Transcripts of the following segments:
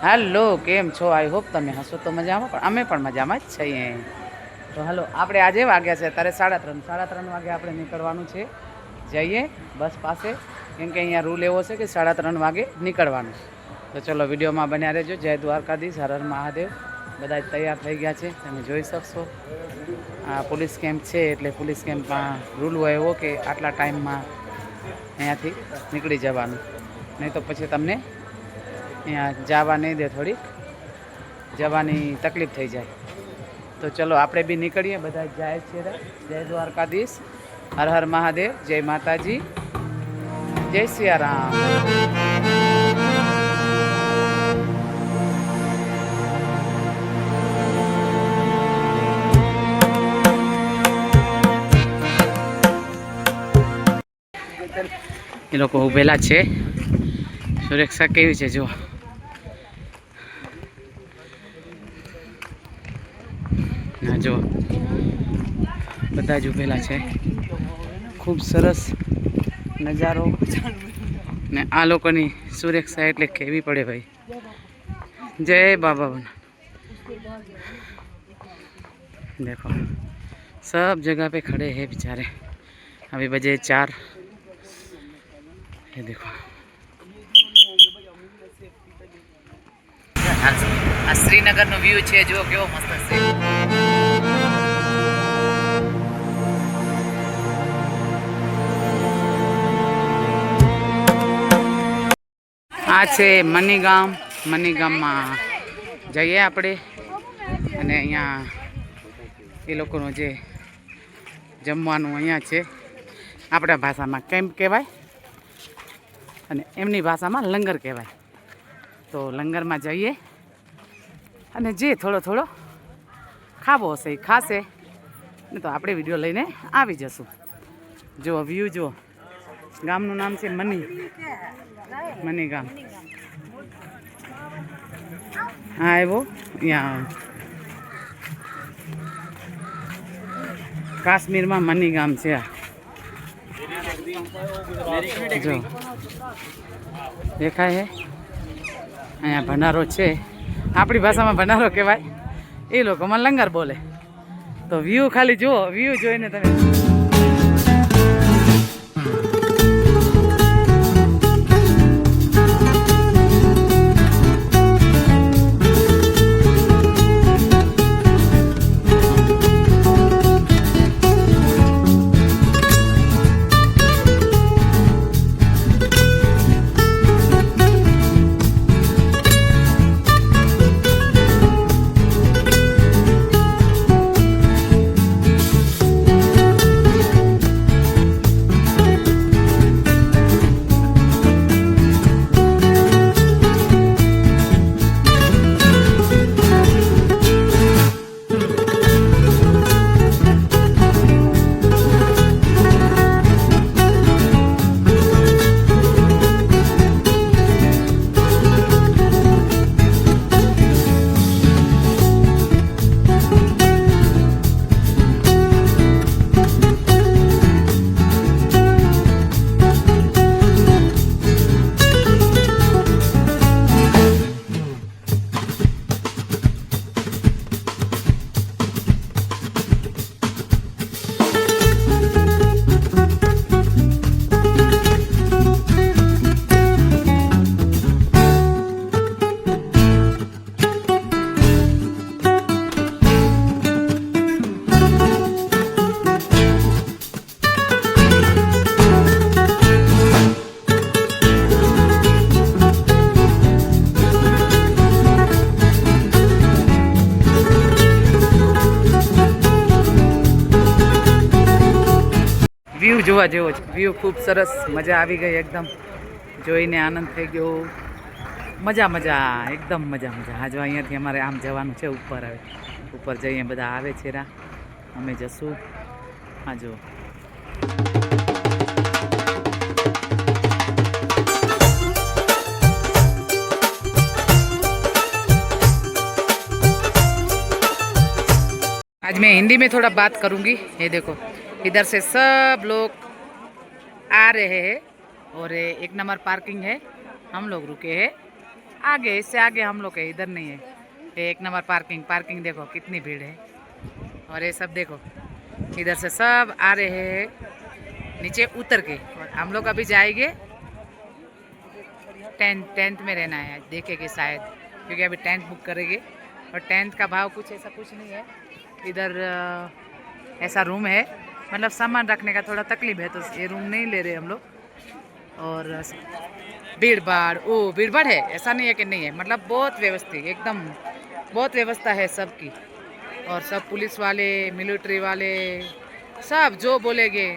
હાલો, કેમ છો? I hope તમે હશો તો મજામાં, પણ અમે પણ મજામાં જ છીએ. તો હાલો, આપણે આજે વાગ્યા છે અત્યારે 3:30. 3:30 વાગે આપણે નીકળવાનું છે. જઈએ બસ પાસે, કેમ કે અહીંયા રૂલ એવો છે કે 3:30 વાગે નીકળવાનું. તો ચલો, વિડીયોમાં બન્યા રહેજો. જય દ્વારકાધીશ, હર હર મહાદેવ. બધા જ તૈયાર થઈ ગયા છે, તમે જોઈ શકશો. આ પોલીસ કેમ્પ છે, એટલે પોલીસ કેમ્પમાં રૂલ હોય એવો કે આટલા ટાઈમમાં અહીંયાથી નીકળી જવાનું, નહીં તો પછી તમને અહીંયા જવા નહીં દે, થોડીક જવાની તકલીફ થઈ જાય. તો ચલો, આપણે બી નીકળીએ, બધા જાય છે. જય દ્વારકાધીશ, હર હર મહાદેવ, જય માતાજી, જય સિયારામ. એ લોકો ઊભેલા છે. સુરક્ષા કેવી છે જો. ના જો, બધા જ ઊભેલા છે. ખૂબ સરસ નજારો. ને આ લોકોની સુરક્ષા એટલે કેવી પડે ભાઈ. જય બાબા બન. देखो, सब जगह पे खड़े हैं बेचारे. अभी बजे 4. ये देखो, આ શ્રીનગરનો વ્યૂ છે, જો કેવો મસ્ત છે. આ છે મનીગામ. મનીગામમાં જઈએ આપણે, અને અહીંયા એ લોકોનું જે જમવાનું અહીંયા છે, આપણા ભાષામાં કેમ્પ કહેવાય અને એમની ભાષામાં લંગર કહેવાય. તો લંગરમાં જઈએ અને જે થોડો થોડો ખાવો હશે એ ખાશે, ને તો આપણે વિડીયો લઈને આવી જશું. જો વ્યૂ જો. ગામનું નામ છે મની ગામ. હા, આવ્યો અહીંયા કાશ્મીરમાં મની ગામ છે. જો દેખાય છે, અહીંયા ભંડારો છે. આપણી ભાષામાં ભંડારો કહેવાય, એ લોકોમાં લંગર બોલે. તો વ્યૂ ખાલી જુઓ, વ્યૂ જોઈને તમે વ્યૂ જોવા જેવો છે. વ્યૂ ખૂબ સરસ, મજા આવી ગઈ એકદમ. જોઈને આનંદ થઈ ગયો. મજા એકદમ મજા. હા જો, અહીંયાથી અમારે આમ જવાનું છે ઉપર. આવે ઉપર જઈએ, બધા આવે છે. અમે જશું. હા જો, आज मैं हिंदी में थोड़ा बात करूंगी. ये देखो, इधर से सब लोग आ रहे हैं और 1 नंबर पार्किंग है. हम लोग रुके हैं आगे, इससे आगे हम लोग के इधर नहीं है। ये 1 नंबर पार्किंग, पार्किंग देखो कितनी भीड़ है। और ये सब देखो इधर से सब आ रहे हैं नीचे उतर के। और हम लोग अभी जाएंगे टेंट में रहना है, देखेंगे शायद, क्योंकि अभी टेंट बुक करेंगे। और टेंट का भाव कुछ ऐसा कुछ नहीं है इधर। ऐसा रूम है, मतलब सामान रखने का थोड़ा तकलीफ है, तो ये रूम नहीं ले रहे हम लोग। और भीड़ भाड़ है, ऐसा नहीं है कि नहीं है, मतलब बहुत व्यवस्थित एकदम, बहुत व्यवस्था है सबकी। और सब पुलिस वाले, मिलिट्री वाले, सब जो बोलेंगे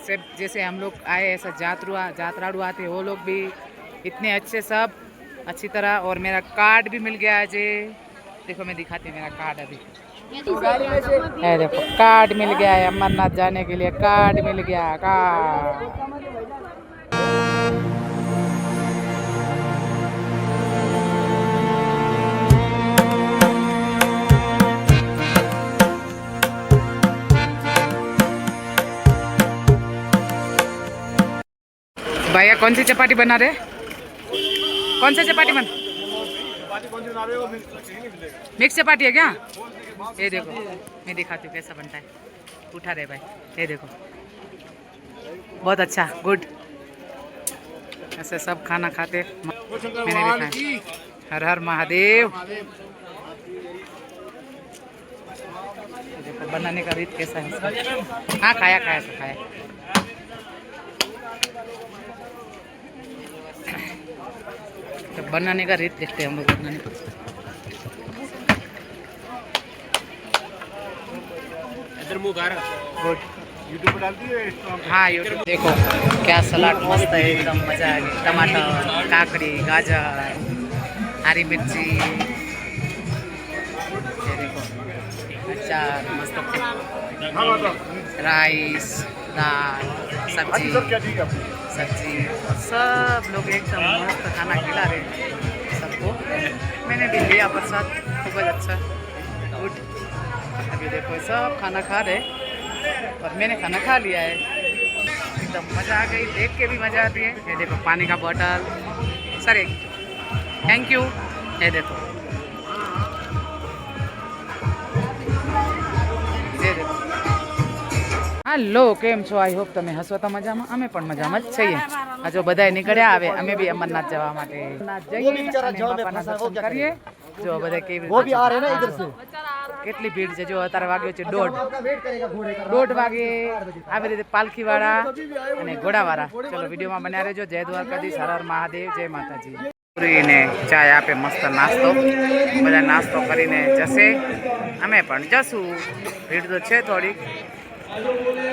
सब, जैसे हम लोग आए ऐसा जातराड़ू आते वो लोग भी इतने अच्छे, सब अच्छी तरह। और मेरा कार्ड भी मिल गया है जी, देखो मैं दिखाती हूँ मेरा कार्ड अभी। है देखो कार्ड मिल गया है, अमरनाथ जाने के लिए कार्ड मिल गया, कार्ड। भैया कौन सी चपाती बना रहे? कौन सा चपाती मिक्स चपाती है क्या? ये देखो मैं दिखाती हूँ कैसा बनता है। उठा रहे भाई, ये देखो बहुत अच्छा, गुड। ऐसे सब खाना खाते मैंने भी खाया। हर हर महादेव। देखो बनाने का रीत कैसा है इसका। हाँ खाया खाया सब खाया। तो बनाने का रीत देखते हैं हम लोग बनाने का। गुड। यूट्यूब पर डालती है? हाँ यूट्यूब। देखो क्या सलाद मस्त है एकदम, मजा आ गई। टमाटर, काकड़ी, गाजर, हरी मिर्ची, ये देखो अचार मस्त, राइस, दाल, सब्जी, सब लोग एकदम मस्त खाना खिला रहे हैं सबको। मैंने भी लिया प्रसाद, खूब अच्छा, गुड। अभी देखो सब खाना खा रहे और मैंने खाना खा लिया है। एकदम मज़ा आ गई, देख के भी मज़ा आती है। ये देखो पानी का बोतल, सर थैंक यू। ये देखो, ये देखो। हेलो કેમ છો? આઈ હોપ તમે હસો તો મજામાં, અમે પણ મજામાં જ છીએ। આ જો બધાય નીકળ્યા આવે, અમે બી અમરનાથ જવા માટે જઈએ અને બાપાના દર્શન કરીએ। જો બધા કેવી કેટલી ભીડ છે, જો અત્યારે વાગ્યો છે 1:30 વાગે। આવી રીતે પાલખીવાળા અને ઘોડાવાળા। ચલો વિડીયોમાં બન્યા રહેજો। જય દ્વારકાધીશ, હર હર મહાદેવ, જય માતાજી। પૂરીને ચાય આપે, મસ્ત નાસ્તો, બધા નાસ્તો કરીને જશે, અમે પણ જશું। ભીડ તો છે થોડીક,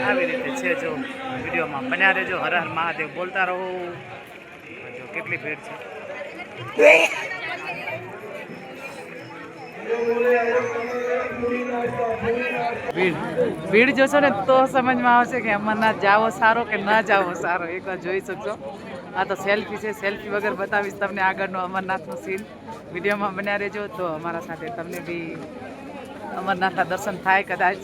આવી રીતે છે। જો વિડીયોમાં બન્યા રહેજો, હર હર મહાદેવ બોલતા રહો। જો કેટલી ભીડ છે। ભીડ જોશો ને તો સમજમાં આવશે કે અમરનાથ જાવો સારો કે ન જાવો સારો, એકવાર જોઈ શકશો। આ તો સેલ્ફી છે, સેલ્ફી વગર બતાવીશ તમને આગળનો અમરનાથનો સીન। વિડીયોમાં બન્યા રહેજો તો અમારા સાથે તમને બી અમરનાથના દર્શન થાય કદાચ,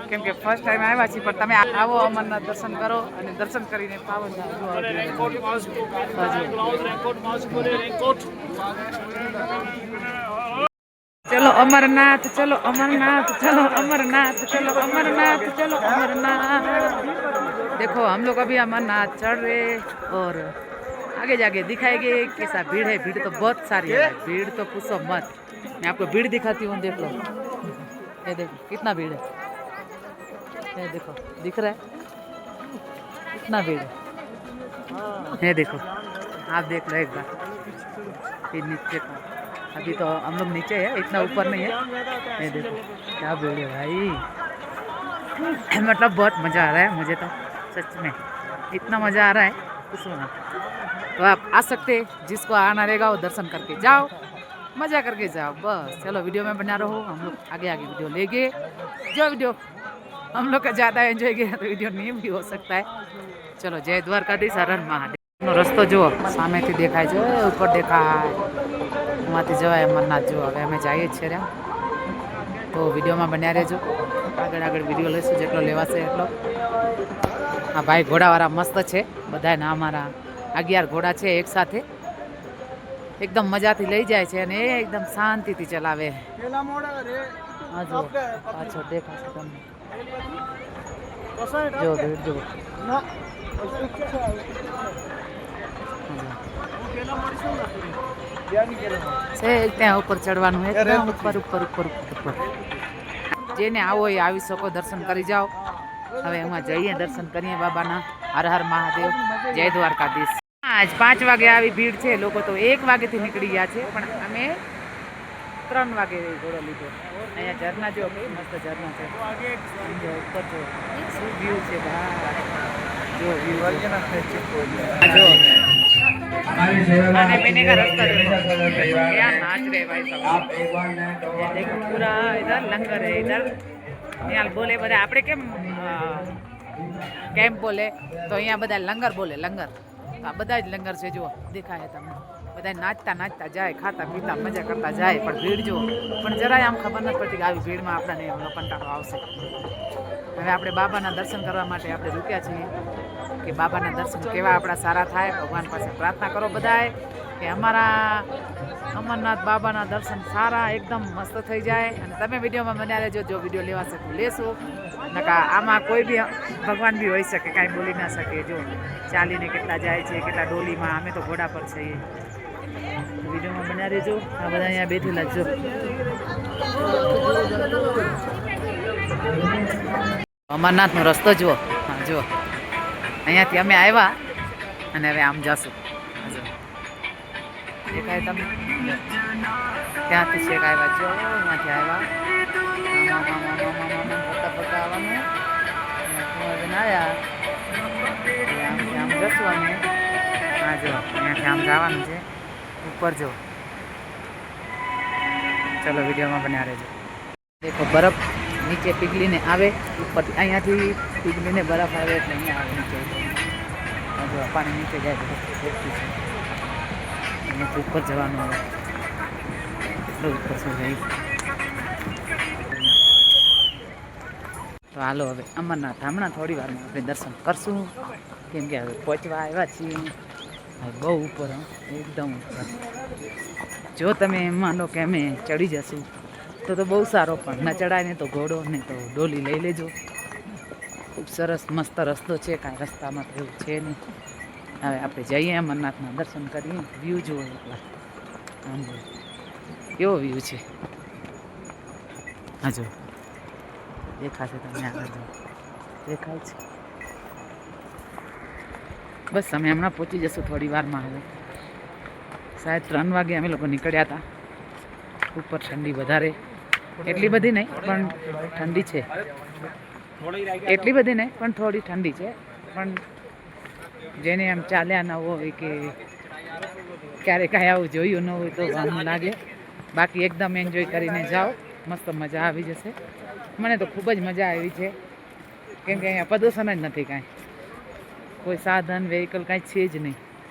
કેમ કે ફર્સ્ટ ટાઈમ આવ્યા છીએ, પણ તમે આવો અમરનાથ દર્શન કરો અને દર્શન કરીને પાવન चलो अमरनाथ, चलो अमरनाथ, चलो अमरनाथ, चलो अमरनाथ, चलो अमरनाथ। देखो हम लोग अभी अमरनाथ चढ़ रहे और आगे जाके दिखाएंगे कैसा भीड़ है। भीड़ तो बहुत सारी है, भीड़ तो पूछो मत। मैं आपको भीड़ दिखाती हूँ, देख लो। ये देखो कितना भीड़ है, ये देखो दिख रहा है कितना भीड़ है। ये देखो आप देख लो एक बार, ये नीचे का। अभी तो हम लोग नीचे है, इतना ऊपर नहीं है। ये देखो क्या भीड़ है भाई, मतलब बहुत मज़ा आ रहा है मुझे तो, सच में इतना मज़ा आ रहा है कुछ मत। तो आप आ सकते, जिसको आना रहेगा वो दर्शन करके जाओ, मज़ा करके जाओ बस। चलो वीडियो में बना रहो, हम लोग आगे आगे वीडियो लेंगे। जो वीडियो हम लोग का ज़्यादा एंजॉय किया तो वीडियो नहीं भी हो सकता है। चलो जय द्वारकाधीश, हर हर महादेव। रस्तो जो सामेથી દેખાય છે, ઉપર દેખાય, એમાંથી જવાય અમરનાથ। જો હવે અમે જઈએ જ છીએ, તો વિડીયોમાં બન્યા રહેજો। આગળ આગળ વિડીયો લઈશું, જેટલો લેવાશે એટલો। હા ભાઈ ઘોડાવાળા મસ્ત છે, બધાના અમારા 11 ઘોડા છે એક સાથે। એકદમ મજાથી લઈ જાય છે અને એ એકદમ શાંતિથી ચલાવે. હા જો પાછળ દેખાશે તમને. જો ભીડ જો. છે ત્યાં ઉપર ચડવાનું એકદમ ઉપર ઉપર ઉપર ઉપર. જેને આવો એ આવી શકો, દર્શન કરી જાઓ. હવે એમાં જઈએ, દર્શન કરીએ બાબાના. હર હર મહાદેવ, જય દ્વારકાધીશ. આજ 5 વાગે આવી ભીડ છે, લોકો તો 1 વાગેથી નીકળી ગયા છે, પણ અમે 3 વાગે ઘોડો લીધો. અહીંયા ઝરણા જો કઈ મસ્ત ઝરણા છે. જો ઉપર જો શું વ્યૂ છે ભાઈ. જો વ્યૂ જો અને विनेगर रस्ता देखो क्या नाच रहे भाई सब. ये देखो पूरा इधर लंगर है. इधर यहाँ बोले બધા આપણે કેમ બોલે તો અહીંયા બધા લંગર બોલે. લંગર આ બધા જ લંગર છે. જુઓ દેખાય તમને. બધા નાચતા નાચતા જાય, ખાતા પીતા મજા કરતા જાય. પણ ભીડ જુઓ, પણ જરાય આમ ખબર નથી પડતી કે આવી ભીડમાં આપણને એમનો કંટાળો આવશે. હવે આપણે બાબાના દર્શન કરવા માટે આપણે રૂક્યા છીએ કે બાબાના દર્શન કેવા આપણા સારા થાય. ભગવાન પાસે પ્રાર્થના કરો બધાએ કે અમારા અમરનાથ બાબાના દર્શન સારા એકદમ મસ્ત થઈ જાય. અને તમે વિડીયોમાં બન્યા રહેજો. જો વિડીયો લેવાશે તો લેશો, નકા આમાં કોઈ બી ભગવાન બી હોઈ શકે, કાંઈ બોલી ના શકે. જો ચાલીને કેટલા જાય છે, કેટલા ડોલીમાં. અમે તો ઘોડા પર છીએ. વિડીયોમાં બન્યા રહેજો. આ બધા અહીંયા બેઠેલા જો. અમરનાથનો રસ્તો જુઓ. હા જુઓ, અહીંયાથી અમે આવ્યા અને હવે આમ જશું. દેખાય તમને? ત્યાંથી શેક આવ્યા જો, અહીંયાથી આવ્યા ફરતા ફરતા આવવાનું. આવ્યા આમ જશું અમે. હા જો અહીંયાથી આમ જવાનું છે ઉપર. જો ચલો વિડીયોમાં બન્યા રહેજો. દેખો બરફ નીચે પીગળીને આવે ઉપર. અહીંયાથી પીગળીને બરફ આવે એટલે અહીંયા આવે નીચે. જો પાણી નીચે જાય તો અહીંયાથી ઉપર જવાનું આવે. એટલું ઉપર શું જાય. તો હાલો હવે અમરનાથ હમણાં થોડી વારમાં આપણે દર્શન કરશું, કેમ કે હવે પહોંચવા આવ્યા છીએ. બહુ ઉપર, એકદમ ઉપર. જો તમે એમ માનો કે અમે ચડી જશું તો બહુ સારો, પણ ન ચડાય ને તો ઘોડો ને તો ડોલી લઈ લેજો. ખૂબ સરસ મસ્ત રસ્તો છે, કાંઈ રસ્તામાં તો એવું છે નહીં. હવે આપણે જઈએ અમરનાથના દર્શન કરીએ. વ્યૂ જુઓ એકલા. આમ જુઓ કેવો વ્યૂ છે. હા જો દેખાશે તમને આગળ. દેખાય છે. બસ અમે હમણાં પહોંચી જશું થોડી વારમાં. હવે શાયદ 3 વાગે અમે લોકો નીકળ્યા હતા. ઉપર ઠંડી વધારે, એટલી બધી નહીં પણ ઠંડી છે. એટલી બધી નહીં પણ થોડી ઠંડી છે. પણ જેને એમ ચાલ્યા ન હોય કે ક્યારેક કાંઈ આવું જોયું ન હોય તો આમ લાગે. બાકી એકદમ એન્જોય કરીને જાઓ, મસ્ત મજા આવી જશે. મને તો ખૂબ જ મજા આવી છે, કેમ કે અહીંયા પ્રદૂષણ જ નથી કાંઈ. કોઈ સાધન વ્હીકલ કાંઈ છે જ નહીં.